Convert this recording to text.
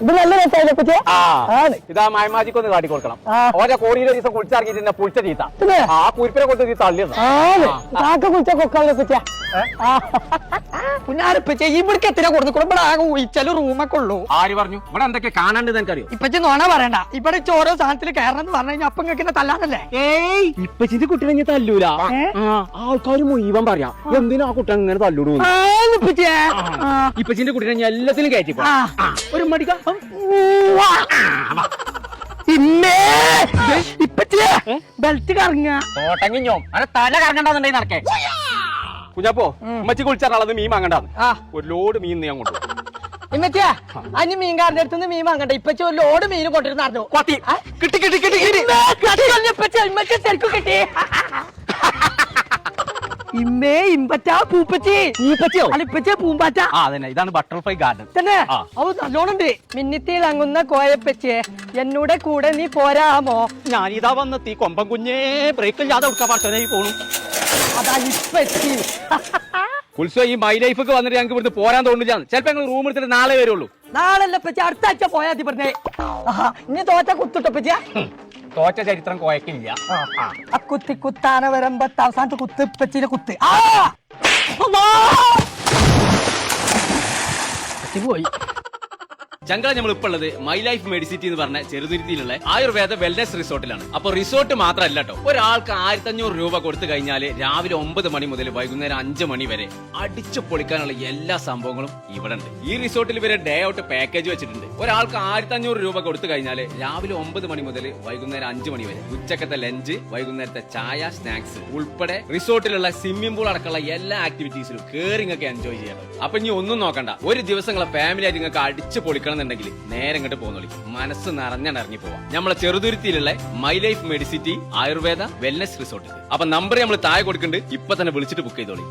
ഇത് നല്ല രസമായില്ലേ പറ്റിയ ഇതാ മായമാജിക്ക് ഒന്ന് കാട്ടി കൊടുക്കണം. ഓരോ കോടിയിൽ ഒരു ദിവസം കുളിച്ചിറങ്ങിയിട്ട് പുളിച്ച ചീത്ത ആ കുരിപ്പിനെ കൊടുത്ത് നീ തള്ളിയത് കാക്ക കുളിച്ച കൊക്കാളെ പറ്റിയ പുന്നാരപ്പച്ച ഇവിടേക്ക് എത്തിനാ കൊടുക്കും ഇവിടെ ആകെ ഒഴിച്ചാലും റൂമൊക്കെ ഉള്ളൂ. ആര് പറഞ്ഞു? ഇവിടെ എന്തൊക്കെ കാണാണ്ട് എനിക്കറിയോ? ഇപ്പച്ചി നോണ പറയണ്ട, ഇവിടെ ഓരോ സാധനത്തിൽ കയറണം എന്ന് പറഞ്ഞു കഴിഞ്ഞാൽ അപ്പം ഇങ്ങനെ തല്ലാനല്ലേ? ഏയ് ഇപ്പച്ചിന്റെ കുട്ടിനെ ഞാൻ തല്ലൂല. ആൾക്കാര് മുഴുവൻ പറയാ എന്തിനാ ആ കുട്ടി അങ്ങനെ തല്ലൂടൂ. ഇപ്പച്ചിന്റെ കുട്ടിനെ ഞാൻ എല്ലാത്തിനും കയറ്റി ഒരു മടിക്ക ഇപ്പച്ചിയെ ബെൽറ്റ് കറങ്ങ തോട്ടങ്ങിഞ്ഞോ അങ്ങനെ തല കറങ്ങണ്ടെന്നുണ്ടെങ്കിൽ നടക്കേ. കുഞ്ഞപ്പോ ഉമ്മച്ചി കുളിച്ചാൽ മീൻ വാങ്ങണ്ടാന്ന് ഒരു ലോഡ് മീൻ ഞാൻ കൊണ്ടു. ഇമ്മച്ചിയാ അനി മീൻകാരന്റെ അടുത്തുനിന്ന് മീൻ വാങ്ങണ്ട. ഇപ്പച്ചി ഒരു ലോഡ് മീൻ കൊണ്ടിരുന്നു. കിട്ടി കിട്ടി കിട്ടി ശരിക്കും കിട്ടി. ഇമ്മേ ഇമ്പറ്റാ പൂപ്പച്ചി. പൂപ്പച്ചിയോ? അല്ല ഇപ്പച്ചിയാ പൂമ്പാറ്റ. അതന്നെ, ഇതാണ് ബട്ടർഫ്ലൈ ഗാർഡൻ. തന്നെ അത് നല്ലോണുണ്ട്. മിന്നിത്തിളങ്ങുന്ന കോയപ്പച്ചേ എന്നൂടെ കൂടെ നീ പോരാമോ? ഞാനിതാ വന്നെത്തി കൊമ്പൻ കുഞ്ഞേ ബ്രേക്ക് ഇല്ലാതെ കൊടുക്കാൻ പറ്റണേ പോണു. അതാ ഇപ്പച്ചി. ഉത്സവം ഈ മൈ ലൈഫ് ഒക്കെ വന്നിട്ട് ഞങ്ങൾക്ക് ഇവിടുന്ന് പോരാൻ തോന്നില്ല. ചിലപ്പോ ഞങ്ങൾ റൂം എടുത്തിട്ട് നാളെ വരുള്ളൂ. നാളല്ല പച്ചി, അടുത്ത ആഴ്ച പോയാ മതി. പറഞ്ഞേ ഇനി തോറ്റ കുത്തിട്ടോ പച്ചിയാ? തോറ്റ ചരിത്രം കോയക്കില്ല. കുത്തി കുത്താന വരുമ്പോ അവസാനത്തെ കുത്ത് പച്ചിന്റെ കുത്ത് പോയി. ചങ്കള നമ്മൾ ഇപ്പോൾ ഉള്ളത് മൈ ലൈഫ് മെഡിസിറ്റി എന്ന് പറഞ്ഞ ചെറുതുരുത്തിയിലുള്ള ആയുർവേദ വെൽനസ് റിസോർട്ടിലാണ്. അപ്പൊ റിസോർട്ട് മാത്രമല്ല കേട്ടോ, ഒരാൾക്ക് 1500 രൂപ കൊടുത്തു കഴിഞ്ഞാൽ രാവിലെ 9 മണി മുതൽ വൈകുന്നേരം 5 മണി വരെ അടിച്ചു പൊളിക്കാനുള്ള എല്ലാ സംഭവങ്ങളും ഇവിടെ ഉണ്ട്. ഈ റിസോർട്ടിൽ ഇവരെ ഡേ ഔട്ട് പാക്കേജ് വെച്ചിട്ടുണ്ട്. ഒരാൾക്ക് 1500 രൂപ കൊടുത്തു കഴിഞ്ഞാൽ രാവിലെ 9 മണി മുതൽ വൈകുന്നേരം 5 മണി വരെ ഉച്ചക്കത്തെ ലഞ്ച്, വൈകുന്നേരത്തെ ചായ, സ്നാക്സ് ഉൾപ്പെടെ റിസോർട്ടിലുള്ള സ്വിമ്മിംഗ് പൂൾ അടക്കമുള്ള എല്ലാ ആക്ടിവിറ്റീസിലും കേറിങ് ഒക്കെ എൻജോയ് ചെയ്യാം. അപ്പൊ ഇനി ഒന്നും നോക്കണ്ട, ഒരു ദിവസങ്ങളെ ഫാമിലി ആയിട്ട് നിങ്ങൾക്ക് അടിച്ചു പൊളിക്കണം ുണ്ടെങ്കിൽ നേരെ ഇങ്ങോട്ട് പോകുന്നോളി. മനസ്സ് നിറഞ്ഞിറങ്ങി പോവാം നമ്മളെ ചെറുതുരുത്തിയിലുള്ള my life medicity Ayurveda wellness resort. അപ്പൊ നമ്പർ നമ്മൾ താഴെ കൊടുക്കുന്നുണ്ട്, ഇപ്പൊ തന്നെ വിളിച്ചിട്ട് ബുക്ക് ചെയ്തോളി.